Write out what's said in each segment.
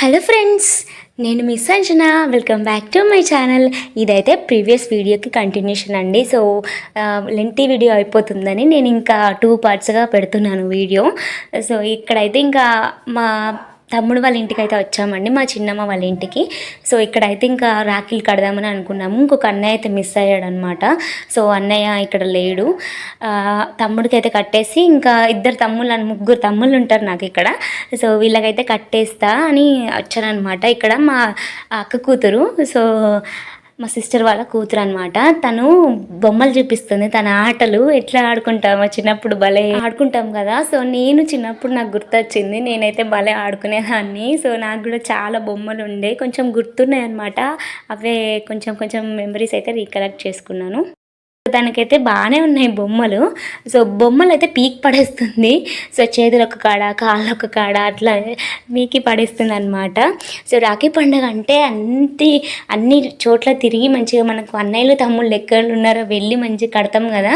Hello friends, నేను miss Anjana. Welcome back to my channel. ఇదైతే previous వీడియోకి కంటిన్యూషన్ అండి. సో లెంతీ వీడియో అయిపోతుందని నేను ఇంకా 2 పార్ట్స్గా పెడుతున్నాను వీడియో. సో ఇక్కడైతే ఇంకా మా తమ్ముడు వాళ్ళ ఇంటికి అయితే వచ్చామండి, మా చిన్నమ్మ వాళ్ళ ఇంటికి. సో ఇక్కడైతే ఇంకా రాఖీలు కడదామని అనుకున్నాము. ఇంకొక అన్నయ్య అయితే మిస్ అయ్యాడనమాట. సో అన్నయ్య ఇక్కడ లేడు. తమ్ముడికి అయితే కట్టేసి ఇంకా ముగ్గురు తమ్ముళ్ళు ఉంటారు నాకు ఇక్కడ. సో వీళ్ళకైతే కట్టేస్తా అని వచ్చానమాట. ఇక్కడ మా అక్క కూతురు, సో మా సిస్టర్ వాళ్ళ కూతురు అనమాట. తను బొమ్మలు చూపిస్తుంది, తన ఆటలు ఎట్లా ఆడుకుంటామో చిన్నప్పుడు భలే ఆడుకుంటాం కదా. సో నేను చిన్నప్పుడు నాకు గుర్తొచ్చింది, నేనైతే భలే ఆడుకునేదాన్ని. సో నాకు కూడా చాలా బొమ్మలు ఉండే, కొంచెం గుర్తున్నాయి అనమాట. అవే కొంచెం కొంచెం మెమరీస్ అయితే రీకలెక్ట్ చేసుకున్నాను. దానికైతే బాగానే ఉన్నాయి బొమ్మలు. సో బొమ్మలు అయితే పీక్ పడేస్తుంది. సో చేతులు ఒక కాడ, కాళ్ళు ఒక కాడ అట్లా పీకి పడేస్తుంది అనమాట. సో రాఖీ పండుగ అంటే అన్ని చోట్ల తిరిగి మంచిగా మనకు అన్నయ్యలు తమ్ముళ్ళు ఎక్కడ ఉన్నారో వెళ్ళి మంచిగా కడతాం కదా.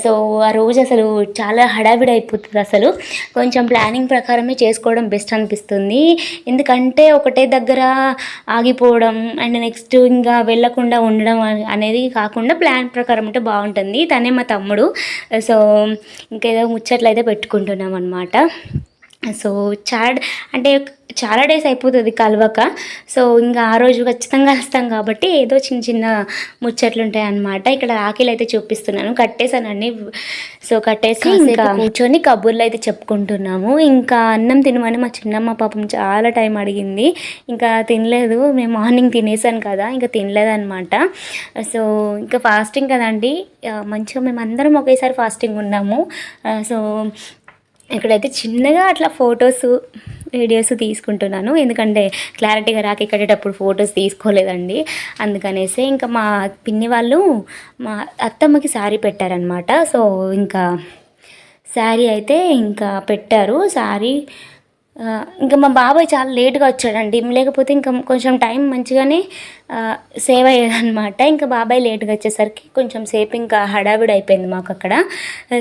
సో ఆ రోజు అసలు చాలా హడావిడి అయిపోతుంది. అసలు కొంచెం ప్లానింగ్ ప్రకారమే చేసుకోవడం బెస్ట్ అనిపిస్తుంది. ఎందుకంటే ఒకటే దగ్గర ఆగిపోవడం అండ్ నెక్స్ట్ ఇంకా వెళ్ళకుండా ఉండడం అనేది కాకుండా ప్లాన్ ప్రకారం అంటే బాగుంటుంది. తనే మా తమ్ముడు. సో ఇంకేదో ముచ్చట్లు అయితే పెట్టుకుంటున్నాం అనమాట. సో చాలా డేస్ అయిపోతుంది కలవక. సో ఇంకా ఆ రోజు ఖచ్చితంగా వస్తాం కాబట్టి ఏదో చిన్న చిన్న ముచ్చట్లు ఉంటాయి అన్నమాట. ఇక్కడ రాఖీలు అయితే చూపిస్తున్నాను, కట్టేసానండి. సో కట్టేసి ఇంకా కూర్చొని కబుర్లు అయితే చెప్పుకుంటున్నాము. ఇంకా అన్నం తినమని మా చిన్నమ్మ పాపం చాలా టైం అడిగింది. ఇంకా తినలేదు. మేము మార్నింగ్ తినేసాను కదా, ఇంకా తినలేదన్నమాట. సో ఇంకా ఫాస్టింగ్ కదండి, మంచిగా మేము అందరం ఒకేసారి ఫాస్టింగ్ ఉన్నాము. సో ఇక్కడైతే చిన్నగా అట్లా ఫొటోస్ వీడియోస్ తీసుకుంటున్నాను. ఎందుకంటే క్లారిటీగా రాఖీ కట్టేటప్పుడు ఫొటోస్ తీసుకోలేదండి. అందుకనేసి ఇంకా మా పిన్ని వాళ్ళు మా అత్తమ్మకి శారీ పెట్టారనమాట. సో ఇంకా శారీ అయితే ఇంకా పెట్టారు. శారీ ఇంకా మా బాబాయ్ చాలా లేట్గా వచ్చాడండి. లేకపోతే ఇంకా కొంచెం టైం మంచిగానే సేవ్ అయ్యేదన్నమాట. ఇంకా బాబాయ్ లేట్గా వచ్చేసరికి కొంచెం సేపు ఇంకా హడావిడి అయిపోయింది మాకు అక్కడ.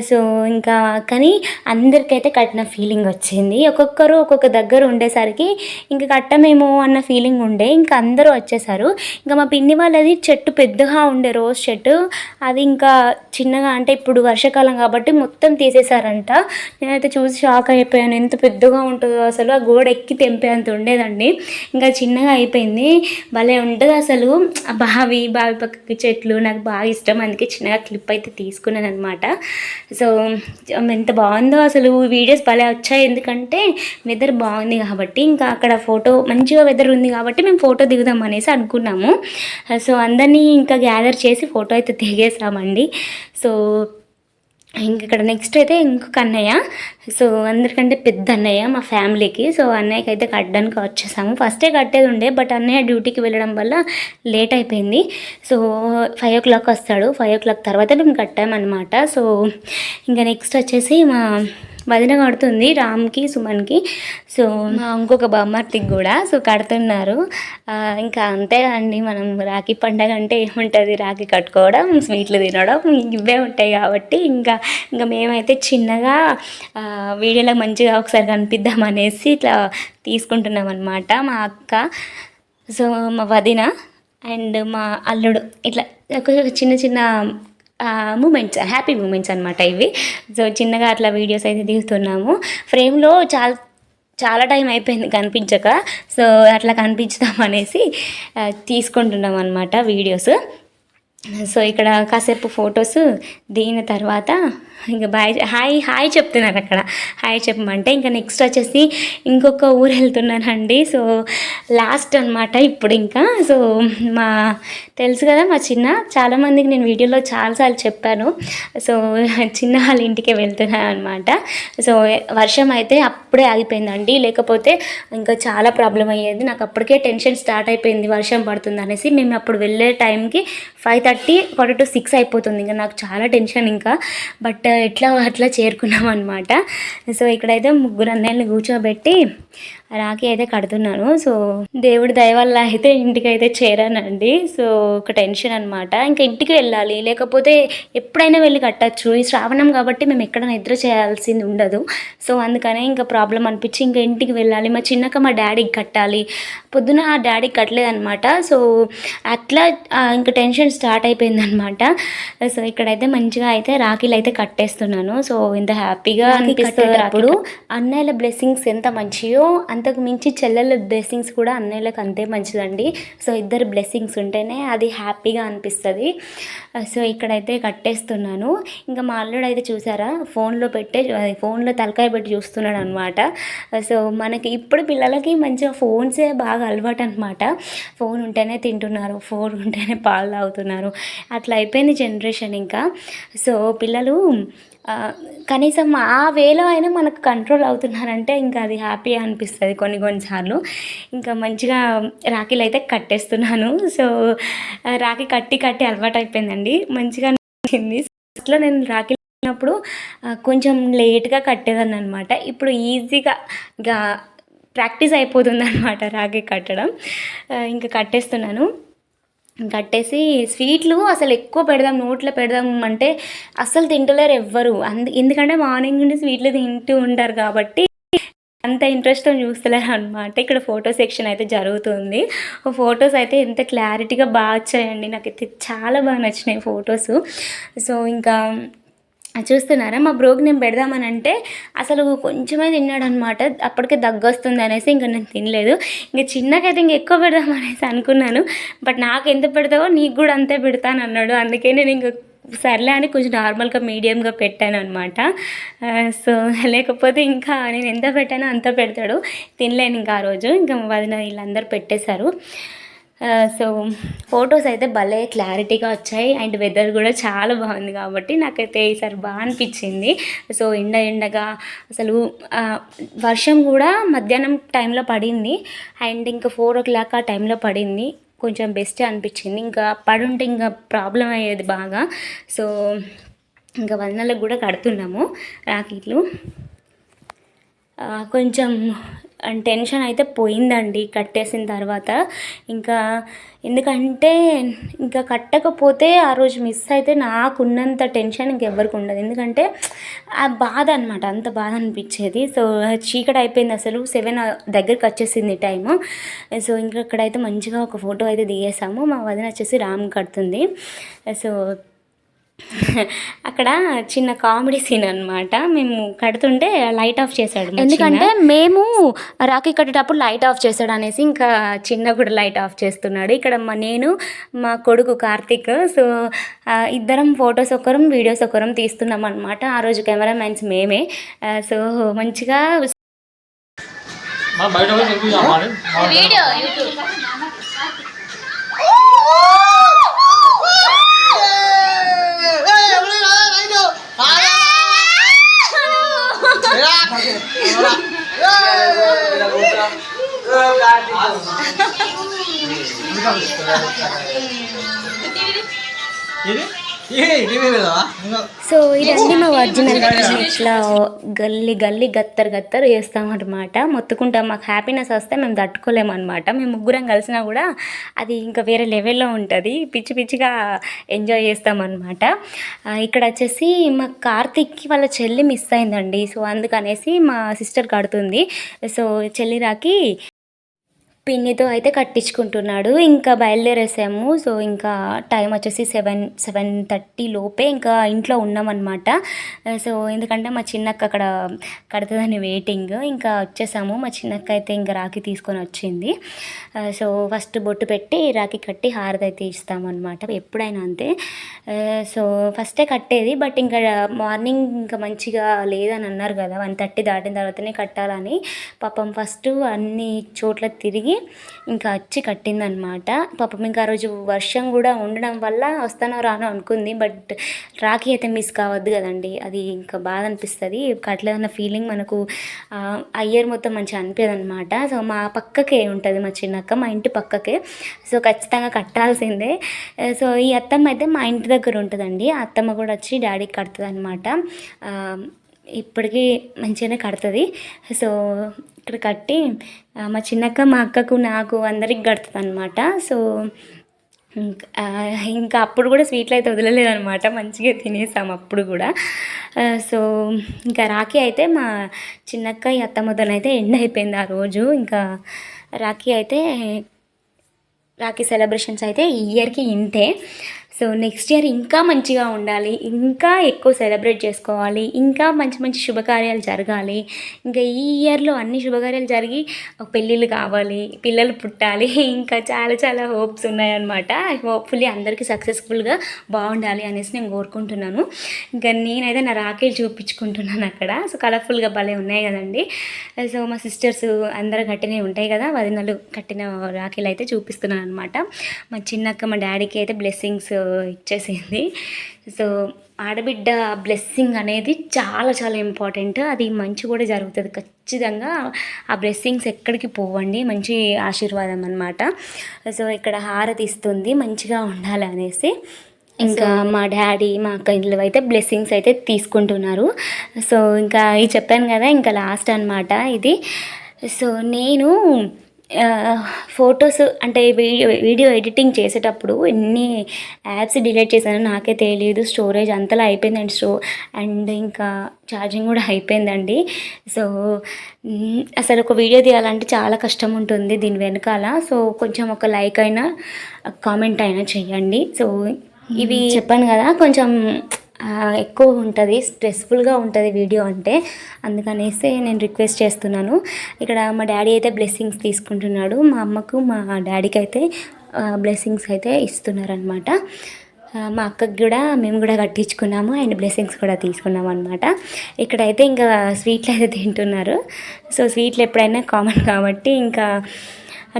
సో ఇంకా కానీ అందరికైతే కట్టిన ఫీలింగ్ వచ్చింది. ఒక్కొక్కరు ఒక్కొక్క దగ్గర ఉండేసరికి ఇంకా కట్టమేమో అన్న ఫీలింగ్ ఉండే. ఇంకా అందరూ వచ్చేసారు. ఇంకా మా పిన్ని వాళ్ళది చెట్టు పెద్దగా ఉండే, రోజ్ చెట్టు. అది ఇంకా చిన్నగా అంటే ఇప్పుడు వర్షాకాలం కాబట్టి మొత్తం తీసేశారంట. నేనైతే చూసి షాక్ అయిపోయాను, ఎంత పెద్దగా ఉంటుందో అసలు. ఆ గోడ ఎక్కి తెంపేంత ఉండేదండి, ఇంకా చిన్నగా అయిపోయింది. భలే ఉంటుంది అసలు. బావి పక్కకి చెట్లు నాకు బాగా ఇష్టం, అందుకే చిన్నగా క్లిప్ అయితే తీసుకున్నాను అనమాట. సో ఎంత బాగుందో అసలు. వీడియోస్ భలే వచ్చాయి, ఎందుకంటే వెదర్ బాగుంది కాబట్టి. ఇంకా అక్కడ ఫోటో మంచిగా వెదర్ ఉంది కాబట్టి మేము ఫోటో దిగుదాం అనేసి అనుకున్నాము. సో అందరినీ ఇంకా గ్యాదర్ చేసి ఫోటో అయితే దిగేసామండి. సో ఇంక ఇక్కడ నెక్స్ట్ అయితే ఇంకొక అన్నయ్య, సో అందరికంటే పెద్ద అన్నయ్య మా ఫ్యామిలీకి. సో అన్నయ్యకి అయితే కట్టడానికి వచ్చేసాము. ఫస్టే కట్టేది ఉండే, బట్ అన్నయ్య డ్యూటీకి వెళ్ళడం వల్ల లేట్ అయిపోయింది. సో 5 o'clock వస్తాడు. 5 o'clock తర్వాత మేము కట్టామన్నమాట. సో ఇంకా నెక్స్ట్ వచ్చేసి మా వదిన కడుతుంది రామ్కి, సుమన్కి. సో మా ఇంకొక బామ్మర్తికి కూడా సో కడుతున్నారు. ఇంకా అంతే అండి, మనం రాఖీ పండగ అంటే ఏముంటుంది, రాఖీ కట్టుకోవడం, స్వీట్లు తినడం, ఇవే ఉంటాయి కాబట్టి ఇంకా మేమైతే చిన్నగా వీడియోలో మంచిగా ఒకసారి కనిపిద్దాం అనేసి ఇట్లా తీసుకుంటున్నాం అనమాట. మా అక్క, సో మా వదిన అండ్ మా అల్లుడు, ఇట్లా చిన్న చిన్న మూమెంట్స్, హ్యాపీ మూమెంట్స్ అనమాట ఇవి. సో చిన్నగా అట్లా వీడియోస్ అయితే దిగుతున్నాము. ఫ్రేమ్లో చాలా టైం అయిపోయింది కనిపించక. సో అట్లా కనిపించుదాం అనేసి తీసుకుంటున్నాం అనమాట వీడియోస్. సో ఇక్కడ కాసేపు ఫొటోస్ దిగిన తర్వాత ఇంకా హాయ్ చెప్తున్నారు అక్కడ. హాయ్ చెప్పమంటే ఇంకా నెక్స్ట్ వచ్చేసి ఇంకొక ఊరు వెళ్తున్నానండి. సో లాస్ట్ అనమాట ఇప్పుడు ఇంకా. సో తెలుసు కదా మా చాలామందికి నేను వీడియోలో చాలాసార్లు చెప్పాను. సో చిన్న వాళ్ళ ఇంటికే వెళ్తున్నాను అనమాట. సో వర్షం అయితే అప్పుడే ఆగిపోయిందండి, లేకపోతే ఇంకా చాలా ప్రాబ్లం అయ్యేది. నాకు అప్పటికే టెన్షన్ స్టార్ట్ అయిపోయింది వర్షం పడుతుంది అనేసి. మేము అప్పుడు వెళ్ళే టైంకి 5:30 quarter to 6 అయిపోతుంది. ఇంకా నాకు చాలా టెన్షన్ ఇంకా. బట్ అట్లా చేరుకున్నాం అనమాట. సో ఇక్కడైతే ముగ్గురు అన్నయ్యని కూర్చోబెట్టి రాఖీ అయితే కడుతున్నాను. సో దేవుడి దయ వల్ల అయితే ఇంటికైతే చేరానండి. సో ఒక టెన్షన్ అనమాట. ఇంకా ఇంటికి వెళ్ళాలి, లేకపోతే ఎప్పుడైనా వెళ్ళి కట్టచ్చు. ఈ శ్రావణం కాబట్టి మేము ఎక్కడ నిద్ర చేయాల్సింది ఉండదు. సో అందుకనే ఇంకా ప్రాబ్లం అనిపించి ఇంకా ఇంటికి వెళ్ళాలి. మా చిన్నక్క మా డాడీకి కట్టాలి. పొద్దున ఆ డాడీకి కట్టలేదనమాట. సో అట్లా ఇంకా టెన్షన్ స్టార్ట్ అయిపోయిందనమాట. సో ఇక్కడైతే మంచిగా అయితే రాఖీలు అయితే కట్టేస్తున్నాను. సో ఇంత హ్యాపీగా అనిపిస్తుంది. అప్పుడు అన్నయ్యల బ్లెస్సింగ్స్ ఎంత మంచియో అంతకు మించి చెల్లెల బ్లెస్సింగ్స్ కూడా అన్నయ్యలకు అంతే మంచిదండి. సో ఇద్దరు బ్లెస్సింగ్స్ ఉంటేనే అది హ్యాపీగా అనిపిస్తుంది. సో ఇక్కడైతే కట్టేస్తున్నాను. ఇంకా మా అల్లుడు అయితే చూసారా, ఫోన్లో తలకాయ పెట్టి చూస్తున్నాడు అనమాట. సో మనకి ఇప్పుడు పిల్లలకి మంచిగా ఫోన్సే బాగా అలవాటు అనమాట. ఫోన్ ఉంటేనే తింటున్నారు, ఫోన్ ఉంటేనే పాలు తాగుతున్నారు, అట్లా అయిపోయింది జనరేషన్. ఇంకా సో పిల్లలు కనీసం ఆ వేలో అయినా మనకు కంట్రోల్ అవుతున్నారంటే ఇంకా అది హ్యాపీ అనిపిస్తుంది కొన్నిసార్లు. ఇంకా మంచిగా రాఖీలు అయితే కట్టేస్తున్నాను. సో రాఖీ కట్టి అలవాటు అయిపోయిందండి, మంచిగా అనిపించింది. అట్లా నేను రాఖీ కట్టినప్పుడు కొంచెం లేట్గా కట్టేదాన్ని అనమాట. ఇప్పుడు ఈజీగా ఇంకా ప్రాక్టీస్ అయిపోతుంది అనమాట రాఖీ కట్టడం. ఇంకా కట్టేస్తున్నాను. కట్టేసి స్వీట్లు అసలు ఎక్కువ పెడదాం, నోట్లో పెడదాం అంటే అస్సలు తింటలేరు ఎవ్వరు. ఎందుకంటే మార్నింగ్ నుండి స్వీట్లు తింటూ ఉంటారు కాబట్టి అంత ఇంట్రెస్ట్తో చూస్తలేరు అనమాట. ఇక్కడ ఫోటో సెక్షన్ అయితే జరుగుతుంది. ఫొటోస్ అయితే ఎంత క్లారిటీగా బాగా వచ్చాయండి, నాకైతే చాలా బాగా నచ్చినాయి ఫొటోస్. సో ఇంకా చూస్తున్నారా, మా బ్రోకి నేను పెడదామని అంటే అసలు కొంచెమే తిన్నాడు అనమాట. అప్పటికే దగ్గొస్తుంది అనేసి ఇంకా నేను తినలేదు. ఇంకా చిన్నకైతే ఇంక ఎక్కువ పెడదాం అనేసి అనుకున్నాను. బట్ నాకు ఎంత పెడతావో నీకు కూడా అంతే పెడతాను అన్నాడు. అందుకే నేను ఇంకా సర్లే అని కొంచెం నార్మల్గా మీడియంగా పెట్టాను అనమాట. సో లేకపోతే ఇంకా నేను ఎంత పెట్టానో అంత పెడతాడు. తినలేను ఇంకా ఆ రోజు. ఇంకా వదిన వీళ్ళందరూ పెట్టేశారు. సో ఫొటోస్ అయితే భలే క్లారిటీగా వచ్చాయి. అండ్ వెదర్ కూడా చాలా బాగుంది కాబట్టి నాకైతే ఈసారి బాగా అనిపించింది. సో ఎండగా అసలు వర్షం కూడా మధ్యాహ్నం టైంలో పడింది. అండ్ ఇంకా 4 o'clock ఆ టైంలో పడింది. కొంచెం బెస్ట్ అనిపించింది. ఇంకా పడుంటే ఇంకా ప్రాబ్లం అయ్యేది బాగా. సో ఇంకా వదనలకు కూడా కడుతున్నాము రాఖీలు. కొంచెం టెన్షన్ అయితే పోయిందండి కట్టేసిన తర్వాత. ఇంకా ఎందుకంటే ఇంకా కట్టకపోతే ఆ రోజు మిస్ అయితే నాకున్నంత టెన్షన్ ఇంకెవ్వరికి ఉండదు. ఎందుకంటే ఆ బాధ అనమాట, అంత బాధ అనిపించేది. సో చీకటి అయిపోయింది, అసలు 7 దగ్గరికి వచ్చేసింది టైము. సో ఇంకా అక్కడైతే మంచిగా ఒక ఫోటో అయితే దిగేసాము. మా వదిన వచ్చేసి రామ్ కడుతుంది. సో అక్కడ చిన్న కామెడీ సీన్ అనమాట. మేము కడుతుంటే లైట్ ఆఫ్ చేశాడు, ఎందుకంటే మేము రాఖీ కట్టేటప్పుడు లైట్ ఆఫ్ చేశాడు అనేసి ఇంకా చిన్న కూడా లైట్ ఆఫ్ చేస్తున్నాడు. ఇక్కడ నేను మా కొడుకు కార్తిక్. సో ఇద్దరం ఫొటోస్ ఒకరం వీడియోస్ ఒకరం తీస్తున్నాం అనమాట. ఆ రోజు కెమెరామెన్స్ మేమే. సో మంచిగా సో ఇదండి మా ఒరిజినల్. ఇట్లా గల్లీ గత్తరు వేస్తామన్నమాట, మొత్తుకుంటాం. మాకు హ్యాపీనెస్ వస్తే మేము తట్టుకోలేమన్నమాట. మేము ముగ్గురం కలిసినా కూడా అది ఇంకా వేరే లెవెల్లో ఉంటుంది. పిచ్చిగా ఎంజాయ్ చేస్తామన్నమాట. ఇక్కడ వచ్చేసి మా కార్తిక్కి వాళ్ళ చెల్లి మిస్ అయిందండి. సో అందుకనేసి మా సిస్టర్ కడుతుంది. సో చెల్లి రాకి పిన్నితో అయితే కట్టించుకుంటున్నాడు. ఇంకా బయలుదేరేసాము. సో ఇంకా టైం వచ్చేసి 7:30 లోపే ఇంకా ఇంట్లో ఉన్నామన్నమాట. సో ఎందుకంటే మా చిన్నక్క అక్కడ కడుతుందని వెయిటింగ్. ఇంకా వచ్చేసాము. మా చిన్నక్క అయితే ఇంకా రాఖీ తీసుకొని వచ్చింది. సో ఫస్ట్ బొట్టు పెట్టి రాఖీ కట్టి హారతి అయితే ఇస్తామన్నమాట, ఎప్పుడైనా అంతే. సో ఫస్టే కట్టేది, బట్ ఇంకా మార్నింగ్ ఇంకా మంచిగా లేదని అన్నారు కదా, 1:30 దాటిన తర్వాతనే కట్టాలని. పాపం ఫస్ట్ అన్ని చోట్ల తిరిగి ఇంకా వచ్చి కట్టిందనమాట. పాపం ఇంకా ఆ రోజు వర్షం కూడా ఉండడం వల్ల వస్తానో రానో అనుకుంది. బట్ రాఖీ అయితే మిస్ కావద్దు కదండి, అది ఇంకా బాధ అనిపిస్తుంది. కట్టలేదన్న ఫీలింగ్ మనకు ఆ ఇయర్ మొత్తం మంచిగా అనిపించదు అనమాట. సో మా పక్కకే ఉంటుంది మా చిన్నక్క, మా ఇంటి పక్కకే. సో ఖచ్చితంగా కట్టాల్సిందే. సో ఈ అత్తమ్మ అయితే మా ఇంటి దగ్గర ఉంటుందండి. ఆ అత్తమ్మ కూడా వచ్చి డాడీకి కడుతుంది అనమాట. ఇప్పటికీ మంచిగానే కడుతుంది. సో ఇక్కడ కట్టి మా చిన్నక్క మా అక్కకు నాకు అందరికి కడుతుంది అనమాట. సో ఇంకా అప్పుడు కూడా స్వీట్లు అయితే వదలలేదనమాట, మంచిగా తినేసాము అప్పుడు కూడా. సో ఇంకా రాఖీ అయితే మా చిన్నక్క ఈ అత్తమ్మతోనైతే ఎండ్ అయిపోయింది ఆ రోజు. ఇంకా రాఖీ సెలబ్రేషన్స్ అయితే ఈ ఇయర్కి ఇంతే. సో నెక్స్ట్ ఇయర్ ఇంకా మంచిగా ఉండాలి, ఇంకా ఎక్కువ సెలబ్రేట్ చేసుకోవాలి, ఇంకా మంచి మంచి శుభకార్యాలు జరగాలి. ఇంకా ఈ ఇయర్లో అన్ని శుభకార్యాలు జరిగి పెళ్ళిళ్ళు కావాలి, పిల్లలు పుట్టాలి, ఇంకా చాలా చాలా హోప్స్ ఉన్నాయన్నమాట. హోప్ఫుల్లీ అందరికీ సక్సెస్ఫుల్గా బాగుండాలి అనేసి నేను కోరుకుంటున్నాను. ఇంకా నేనైతే నా రాఖీలు చూపించుకుంటున్నాను అక్కడ. సో కలర్ఫుల్గా భలే ఉన్నాయి కదండి. సో మా సిస్టర్స్ అందరూ కట్టినవి ఉంటాయి కదా, వదినలు కట్టిన రాఖీలు అయితే చూపిస్తున్నాను అనమాట. మా చిన్నక్క మా డాడీకి అయితే బ్లెస్సింగ్స్ ఇచ్చేసింది. సో ఆడబిడ్డ బ్లెస్సింగ్ అనేది చాలా చాలా ఇంపార్టెంట్. అది మంచి కూడా జరుగుతుంది ఖచ్చితంగా. ఆ బ్లెస్సింగ్స్ ఎక్కడికి పోవండి, మంచి ఆశీర్వాదం అనమాట. సో ఇక్కడ హారతి ఇస్తుంది మంచిగా ఉండాలి అనేసి. ఇంకా మా డాడీ మా అక్క ఇంట్లో అయితే బ్లెస్సింగ్స్ అయితే తీసుకుంటున్నారు. సో ఇంకా ఇది చెప్పాను కదా, ఇంకా లాస్ట్ అనమాట ఇది. సో నేను ఫొటోస్ అంటే వీడియో ఎడిటింగ్ చేసేటప్పుడు ఎన్ని యాప్స్ డిలీట్ చేశానో నాకే తెలియదు. స్టోరేజ్ అంతలా అయిపోయిందండి. అండ్ ఇంకా ఛార్జింగ్ కూడా అయిపోయిందండి. సో అసలు ఒక వీడియో తీయాలంటే చాలా కష్టం ఉంటుంది దీని వెనకాల. సో కొంచెం ఒక లైక్ అయినా కామెంట్ అయినా చేయండి. సో ఇవి చెప్పాను కదా, కొంచెం ఎక్కువ ఉంటుంది, స్ట్రెస్ఫుల్గా ఉంటుంది వీడియో అంటే, అందుకనేసి నేను రిక్వెస్ట్ చేస్తున్నాను. ఇక్కడ మా డాడీ అయితే బ్లెస్సింగ్స్ తీసుకుంటున్నాడు, మా అమ్మకు మా డాడీకి అయితే బ్లెస్సింగ్స్ అయితే ఇస్తున్నారనమాట. మా అక్కకి కూడా మేము కూడా కట్టించుకున్నాము అండ్ బ్లెస్సింగ్స్ కూడా తీసుకున్నాము అనమాట. ఇక్కడైతే ఇంకా స్వీట్లు అయితే తింటున్నారు. సో స్వీట్లు ఎప్పుడైనా కామన్ కాబట్టి ఇంకా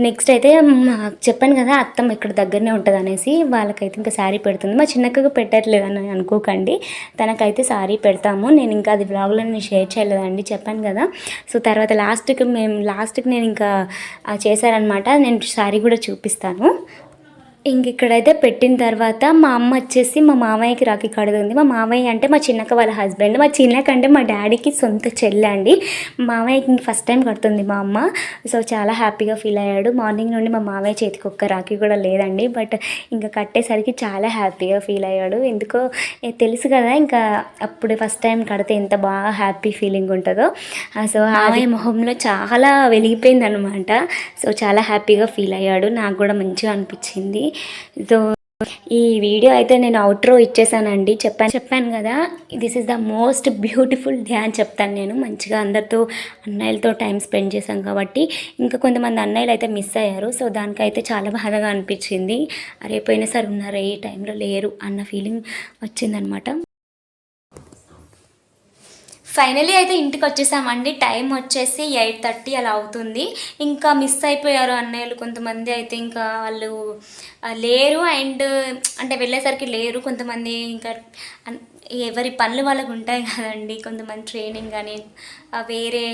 నెక్స్ట్ అయితే చెప్పాను కదా అత్తమ్మ ఇక్కడ దగ్గరనే ఉంటుంది అనేసి, వాళ్ళకైతే ఇంకా శారీ పెడుతుంది. మా చిన్నక్కకు పెట్టట్లేదని అనుకోకండి, తనకైతే శారీ పెడతాము. నేను ఇంకా అది బ్లాగ్లో నేను షేర్ చేయలేదండి, చెప్పాను కదా. సో తర్వాత లాస్ట్కి నేను ఇంకా చేశారనమాట, నేను శారీ కూడా చూపిస్తాను. ఇంక ఇక్కడైతే పెట్టిన తర్వాత మా అమ్మ వచ్చేసి మా మామయ్యకి రాఖీ కడుతుంది. మా మామయ్య అంటే మా చిన్నక్క వాళ్ళ హస్బెండ్, మా చిన్నక్క అంటే మా డాడీకి సొంత చెల్లె అండి. మామయ్యకి ఇంక ఫస్ట్ టైం కడుతుంది మా అమ్మ. సో చాలా హ్యాపీగా ఫీల్ అయ్యాడు. మార్నింగ్ నుండి మా మామయ్య చేతికి ఒక్క రాఖీ కూడా లేదండి, బట్ ఇంకా కట్టేసరికి చాలా హ్యాపీగా ఫీల్ అయ్యాడు. ఎందుకో తెలుసు కదా, ఇంకా అప్పుడు ఫస్ట్ టైం కడితే ఎంత బాగా హ్యాపీ ఫీలింగ్ ఉంటుందో. సో మామయ్య మొహంలో చాలా వెలిగిపోయింది అనమాట. సో చాలా హ్యాపీగా ఫీల్ అయ్యాడు, నాకు కూడా మంచిగా అనిపించింది. సో ఈ వీడియో అయితే నేను అవుట్రో ఇచ్చేసానండి. చెప్పాను కదా, this is the most beautiful day అని చెప్తాను నేను. మంచిగా అందరితో అన్నయ్యలతో టైం స్పెండ్ చేశాం కాబట్టి. ఇంకా కొంతమంది అన్నయ్యలు అయితే మిస్ అయ్యారు. సో దానికైతే చాలా బాధగా అనిపించింది. అరే పోయినా సరే ఉన్నారా, ఈ టైంలో లేరు అన్న ఫీలింగ్ వచ్చిందనమాట. ఫైనలీ అయితే ఇంటికి వచ్చేసామండి. టైం వచ్చేసి 8:30 అలా అవుతుంది. ఇంకా మిస్ అయిపోయారు అన్నయ్యలు కొంతమంది అయితే, ఇంకా వాళ్ళు లేరు. అండ్ అంటే వెళ్ళేసరికి లేరు కొంతమంది, ఇంకా ఎవరి పనులు వాళ్ళకు ఉంటాయి కదండి. కొంతమంది ట్రైనింగ్ కానీ వేరే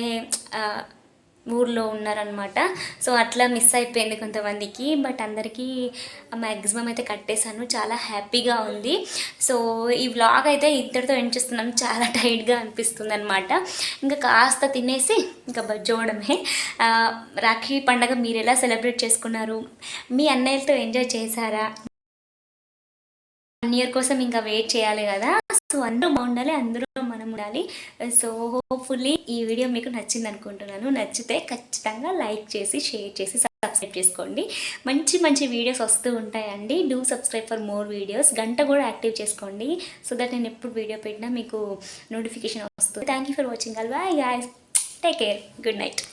ఊర్లో ఉన్నారనమాట. సో అట్లా మిస్ అయిపోయింది కొంతమందికి, బట్ అందరికీ మ్యాక్సిమం అయితే కట్టేశాను. చాలా హ్యాపీగా ఉంది. సో ఈ వ్లాగ్ అయితే ఇంతటితో ఎండ్ చేస్తున్నాను. చాలా టైర్డ్గా అనిపిస్తుంది అనమాట. ఇంకా కాస్త తినేసి ఇంకా బజ్జోవడమే. రాఖీ పండగ మీరు ఎలా సెలబ్రేట్ చేసుకున్నారు, మీ అన్నయ్యలతో ఎంజాయ్ చేశారా? 1 ఇయర్ కోసం ఇంకా వెయిట్ చేయాలి కదా. సో అందరూ బాగుండాలి, అందరూ మనం ఉండాలి. సో హోప్ఫుల్లీ ఈ వీడియో మీకు నచ్చింది అనుకుంటున్నాను. నచ్చితే ఖచ్చితంగా లైక్ చేసి షేర్ చేసి సబ్స్క్రైబ్ చేసుకోండి. మంచి మంచి వీడియోస్ వస్తూ ఉంటాయండి. Do subscribe for more videos. గంట కూడా యాక్టివ్ చేసుకోండి, సో దట్ నేను ఎప్పుడు వీడియో పెట్టినా మీకు నోటిఫికేషన్ వస్తుంది. Thank you for watching. Bye guys, take care, good night.